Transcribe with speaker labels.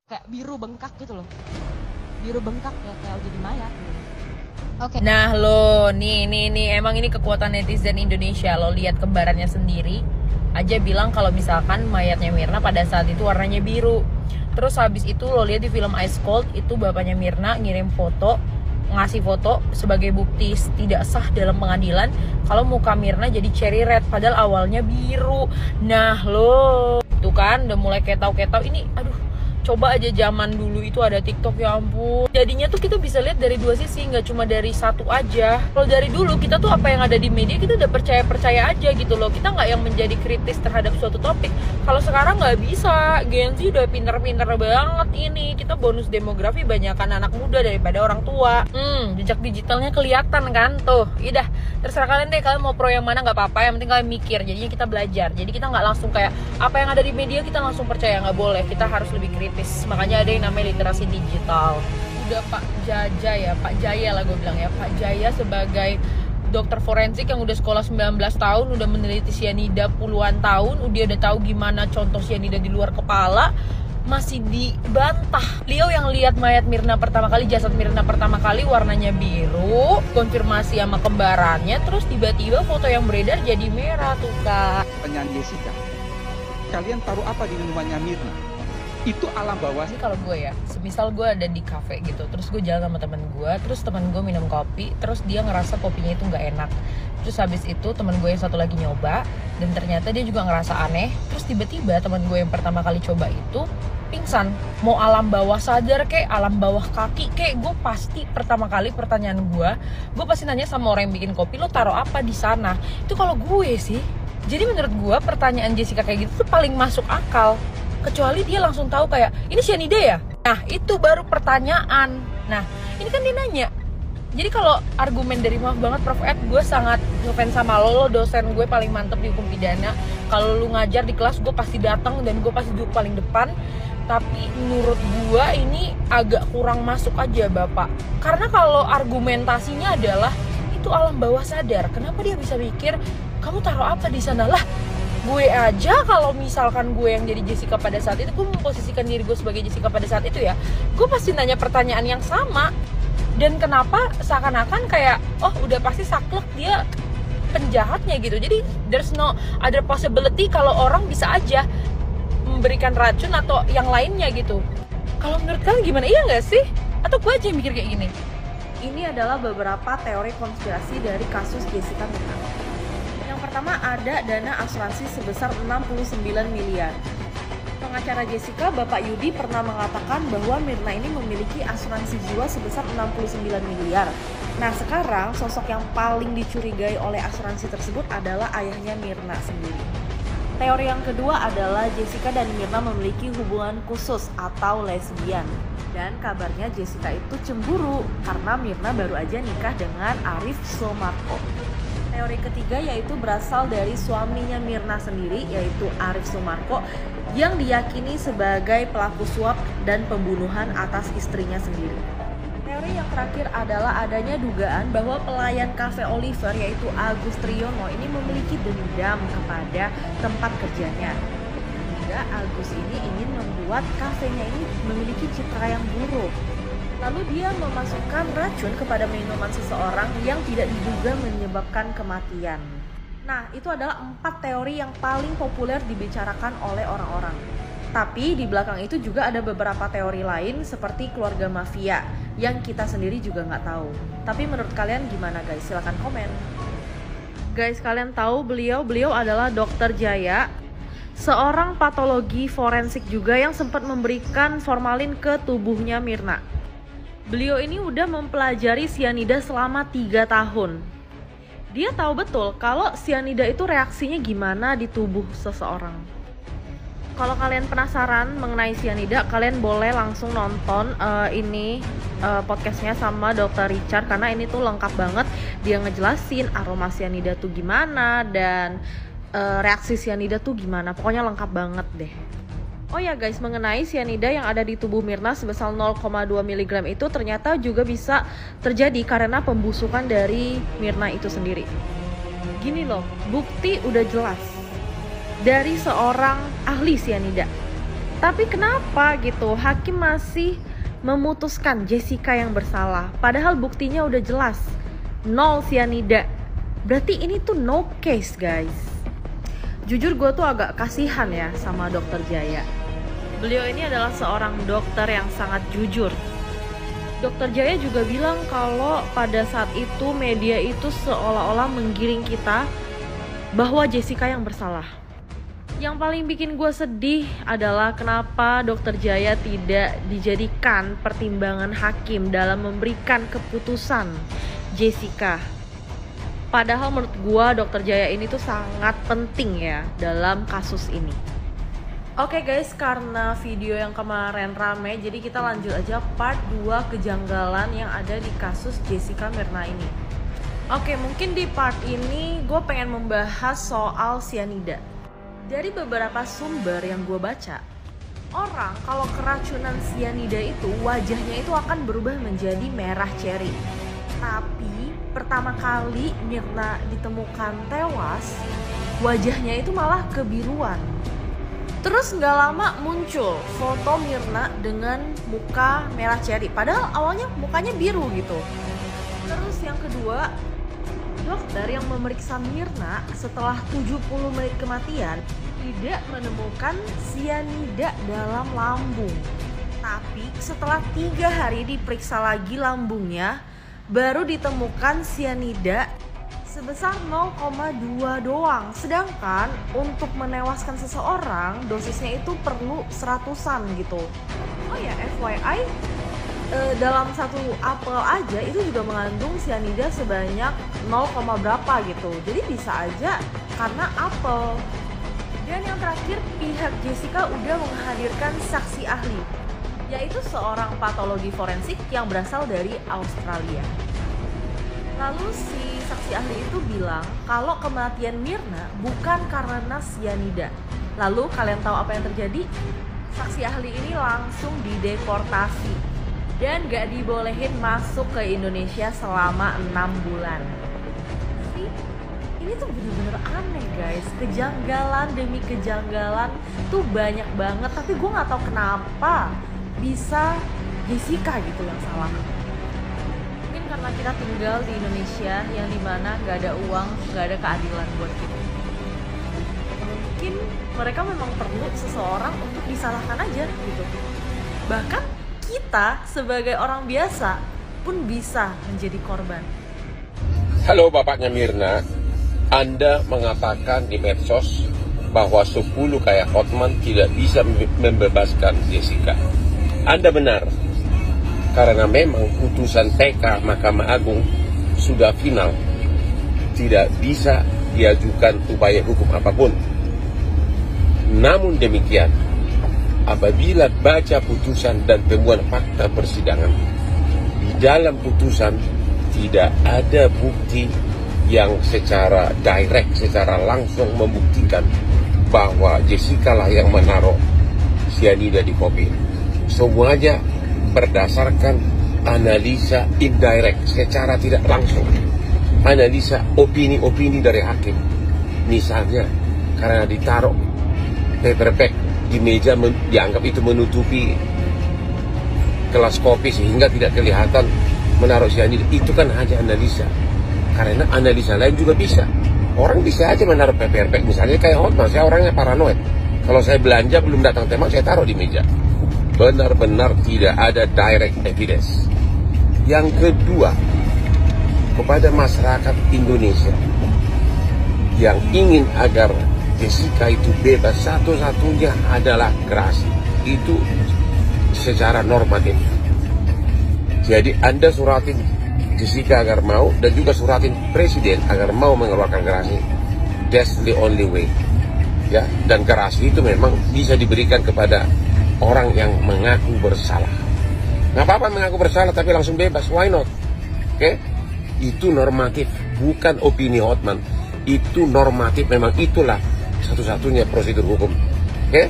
Speaker 1: Kayak biru bengkak gitu loh, biru bengkak ya, kayak jadi mayat gitu.
Speaker 2: Oke. Nah lo, nih emang ini kekuatan netizen Indonesia. Lo lihat kembarannya sendiri aja bilang kalau misalkan mayatnya Mirna pada saat itu warnanya biru. Terus habis itu lo lihat di film Ice Cold itu bapaknya Mirna ngirim foto, ngasih foto sebagai bukti tidak sah dalam pengadilan kalau muka Mirna jadi cherry red padahal awalnya biru. Nah lo, tuh kan udah mulai ketau-ketau ini. Aduh, coba aja zaman dulu itu ada TikTok, ya ampun. Jadinya tuh kita bisa lihat dari dua sisi, nggak cuma dari satu aja. Kalau dari dulu kita tuh apa yang ada di media kita udah percaya aja gitu loh. Kita nggak yang menjadi kritis terhadap suatu topik. Kalau sekarang nggak bisa. Gen Z udah pinter-pinter banget ini. Kita bonus demografi banyakan anak muda daripada orang tua. Jejak digitalnya kelihatan kan tuh. Udah, terserah kalian deh, kalian mau pro yang mana nggak apa-apa. Yang penting kalian mikir. Jadinya kita belajar. Jadi kita nggak langsung kayak apa yang ada di media kita langsung percaya, nggak boleh. Kita harus lebih kritis. Makanya ada yang namanya literasi digital. Udah Pak Jaya lah gue bilang ya, Pak Jaya sebagai dokter forensik yang udah sekolah 19 tahun, udah meneliti sianida puluhan tahun, udah tahu gimana contoh sianida di luar kepala, masih dibantah. Beliau yang lihat mayat Mirna pertama kali, jasad Mirna pertama kali warnanya biru, konfirmasi sama kembarannya, terus tiba-tiba foto yang beredar jadi merah tuh Kak.
Speaker 3: Penyanyi Jessica, kalian taruh apa di minumannya Mirna? Itu alam bawah.
Speaker 2: Jadi kalau gue ya, semisal gue ada di cafe gitu, terus gue jalan sama temen gue, terus temen gue minum kopi, terus dia ngerasa kopinya itu nggak enak. Terus habis itu temen gue yang satu lagi nyoba, dan ternyata dia juga ngerasa aneh. Terus tiba-tiba temen gue yang pertama kali coba itu pingsan. Mau alam bawah sadar kek, alam bawah kaki kek, gue pasti pertama kali pertanyaan gue pasti nanya sama orang yang bikin kopi, lo taruh apa di sana? Itu kalau gue sih. Jadi menurut gue pertanyaan Jessica kayak gitu tuh paling masuk akal. Kecuali dia langsung tahu kayak, ini cyanida ya? Nah, itu baru pertanyaan. Nah, ini kan dia nanya. Jadi kalau argumen dari, maaf banget Prof Ed, gue sangat ngefans sama lo dosen gue paling mantep di hukum pidana. Kalau lu ngajar di kelas, gue pasti datang dan gue pasti duduk paling depan. Tapi menurut gue ini agak kurang masuk aja Bapak. Karena kalau argumentasinya adalah, itu alam bawah sadar. Kenapa dia bisa mikir, kamu taruh apa di sana? Lah, gue aja kalau misalkan gue yang jadi Jessica pada saat itu, gue memposisikan diri gue sebagai Jessica pada saat itu ya, gue pasti nanya pertanyaan yang sama. Dan kenapa seakan-akan kayak, oh udah pasti saklek dia penjahatnya gitu. Jadi there's no other possibility kalau orang bisa aja memberikan racun atau yang lainnya gitu. Kalau menurut kalian gimana? Iya nggak sih? Atau gue aja yang mikir kayak gini?
Speaker 1: Ini adalah beberapa teori konspirasi dari kasus Jessica Mirna. Yang pertama, ada dana asuransi sebesar 69 miliar. Pengacara Jessica, Bapak Yudi, pernah mengatakan bahwa Mirna ini memiliki asuransi jiwa sebesar 69 miliar. Nah, sekarang sosok yang paling dicurigai oleh asuransi tersebut adalah ayahnya Mirna sendiri. Teori yang kedua adalah Jessica dan Mirna memiliki hubungan khusus atau lesbian. Dan kabarnya Jessica itu cemburu karena Mirna baru aja nikah dengan Arif Sumarko. Teori ketiga yaitu berasal dari suaminya Mirna sendiri, yaitu Arif Sumarko, yang diyakini sebagai pelaku suap dan pembunuhan atas istrinya sendiri. Teori yang terakhir adalah adanya dugaan bahwa pelayan Cafe Oliver yaitu Agus Triyono ini memiliki dendam kepada tempat kerjanya. Hingga Agus ini ingin membuat kafenya ini memiliki citra yang buruk. Lalu dia memasukkan racun kepada minuman seseorang yang tidak diduga menyebabkan kematian. Nah, itu adalah 4 teori yang paling populer dibicarakan oleh orang-orang. Tapi di belakang itu juga ada beberapa teori lain seperti keluarga mafia yang kita sendiri juga nggak tahu. Tapi menurut kalian gimana guys? Silahkan komen. Guys, kalian tahu beliau adalah Dr. Jaya, seorang patologi forensik juga yang sempat memberikan formalin ke tubuhnya Mirna. Beliau ini udah mempelajari sianida selama 3 tahun. Dia tahu betul kalau sianida itu reaksinya gimana di tubuh seseorang. Kalau kalian penasaran mengenai sianida, kalian boleh langsung nonton podcastnya sama Dr. Richard, karena ini tuh lengkap banget. Dia ngejelasin aroma sianida tuh gimana dan reaksi sianida tuh gimana. Pokoknya lengkap banget deh. Oh ya guys, mengenai sianida yang ada di tubuh Mirna sebesar 0,2 mg itu ternyata juga bisa terjadi karena pembusukan dari Mirna itu sendiri. Gini loh, bukti udah jelas dari seorang ahli sianida. Tapi kenapa gitu hakim masih memutuskan Jessica yang bersalah? Padahal buktinya udah jelas, 0 sianida. Berarti ini tuh no case guys. Jujur gue tuh agak kasihan ya sama Dokter Jaya. Beliau ini adalah seorang dokter yang sangat jujur. Dokter Jaya juga bilang kalau pada saat itu media itu seolah-olah menggiring kita bahwa Jessica yang bersalah. Yang paling bikin gue sedih adalah kenapa Dokter Jaya tidak dijadikan pertimbangan hakim dalam memberikan keputusan Jessica. Padahal menurut gue Dokter Jaya ini tuh sangat penting ya dalam kasus ini. Oke guys, karena video yang kemarin rame, jadi kita lanjut aja part 2 kejanggalan yang ada di kasus Jessica Myrna ini. Oke, mungkin di part ini gue pengen membahas soal sianida. Dari beberapa sumber yang gue baca, orang kalau keracunan sianida itu wajahnya itu akan berubah menjadi merah ceri. Tapi pertama kali Myrna ditemukan tewas, wajahnya itu malah kebiruan. Terus nggak lama muncul foto Myrna dengan muka merah ceri, padahal awalnya mukanya biru gitu. Terus yang kedua, dokter yang memeriksa Myrna setelah 70 menit kematian tidak menemukan sianida dalam lambung. Tapi setelah 3 hari diperiksa lagi lambungnya, baru ditemukan sianida sebesar 0,2 doang. Sedangkan untuk menewaskan seseorang dosisnya itu perlu 100-an gitu. Oh ya FYI, dalam satu apel aja itu juga mengandung sianida sebanyak 0, berapa gitu. Jadi bisa aja karena apel. Dan yang terakhir, pihak Jessica udah menghadirkan saksi ahli, yaitu seorang patologi forensik yang berasal dari Australia. Lalu si saksi ahli itu bilang kalau kematian Myrna bukan karena sianida. Lalu kalian tahu apa yang terjadi? Saksi ahli ini langsung dideportasi dan gak dibolehin masuk ke Indonesia selama 6 bulan. Ini tuh bener-bener aneh guys, kejanggalan demi kejanggalan tuh banyak banget. Tapi gue gak tahu kenapa bisa Jessica gitu yang salah. Mungkin karena kita tinggal di Indonesia yang dimana gak ada uang, gak ada keadilan buat kita. Mungkin mereka memang perlu seseorang untuk disalahkan aja gitu. Bahkan kita sebagai orang biasa pun bisa menjadi korban.
Speaker 4: Halo bapaknya Myrna, Anda mengatakan di medsos bahwa 10 kayak Hotman tidak bisa membebaskan Jessica. Anda benar, karena memang putusan TK Mahkamah Agung sudah final, tidak bisa diajukan upaya hukum apapun. Namun demikian, apabila baca putusan dan temuan fakta persidangan, di dalam putusan tidak ada bukti yang secara direct, secara langsung membuktikan bahwa Jessica lah yang menaruh sianida di kopi. Semuanya berdasarkan analisa indirect, secara tidak langsung. Analisa opini-opini dari hakim. Misalnya, karena ditaruh paper bag di meja dianggap itu menutupi gelas kopi sehingga tidak kelihatan menaruh sianida. Itu kan hanya analisa. Karena analisa lain juga bisa. Orang bisa aja menaruh paper bag. Misalnya kayak Hotman, saya orangnya paranoid. Kalau saya belanja belum datang tembak, saya taruh di meja. Benar-benar tidak ada direct evidence. Yang kedua, kepada masyarakat Indonesia yang ingin agar Jessica itu bebas, satu-satunya adalah gerasi. Itu secara normatif. Jadi Anda suratin Jessica agar mau, dan juga suratin presiden agar mau mengeluarkan gerasi. That's the only way. Ya, dan gerasi itu memang bisa diberikan kepada orang yang mengaku bersalah. Nggak apa-apa mengaku bersalah tapi langsung bebas, why not? Oke? Itu normatif, bukan opini Hotman. Itu normatif, memang itulah satu-satunya prosedur hukum. Oke?